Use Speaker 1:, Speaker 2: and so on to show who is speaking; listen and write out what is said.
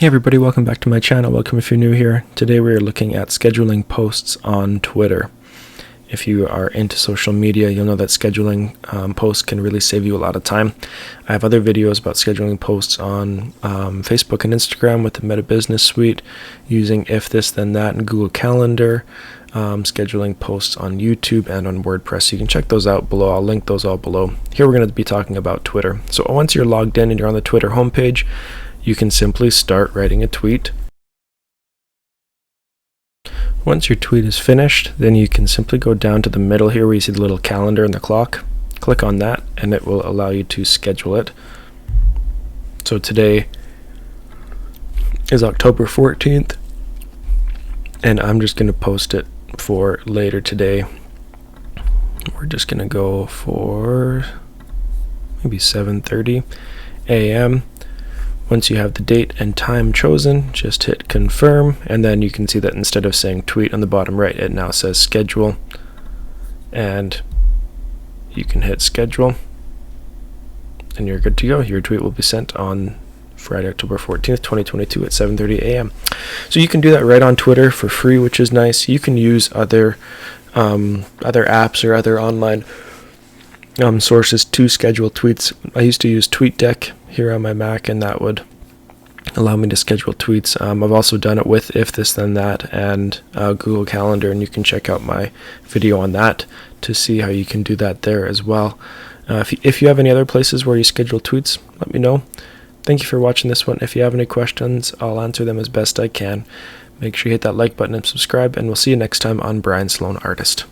Speaker 1: Hey everybody, welcome back to my channel. Welcome if you're new here. Today we are looking at scheduling posts on Twitter. If you are into social media, you'll know that scheduling posts can really save you a lot of time. I have other videos about scheduling posts on Facebook and Instagram with the Meta Business Suite, using If This Then That and Google Calendar, scheduling posts on YouTube and on WordPress. You can check those out below. I'll link those all below. Here we're going to be talking about Twitter. So once you're logged in and you're on the Twitter homepage, you can simply start writing a tweet. Once your tweet is finished, then you can simply go down to the middle here where you see the little calendar and the clock. Click on that and it will allow you to schedule it. So today is October 14th and I'm just going to post it for later today. We're just going to go for maybe 7:30 a.m. Once you have the date and time chosen, just hit confirm, and then you can see that instead of saying tweet on the bottom right, it now says schedule, and you can hit schedule and you're good to go. Your tweet will be sent on Friday, October 14th, 2022 at 7:30 a.m. So you can do that right on Twitter for free, which is nice. You can use other apps or other online sources to schedule tweets. I used to use TweetDeck here on my Mac, and that would allow me to schedule tweets. I've also done it with If This Then That and Google Calendar, and you can check out my video on that to see how you can do that there as well. If you have any other places where you schedule tweets, let me know. Thank you for watching this one. If you have any questions, I'll answer them as best I can. Make sure you hit that like button and subscribe, and we'll see you next time on Brian Sloan Artist.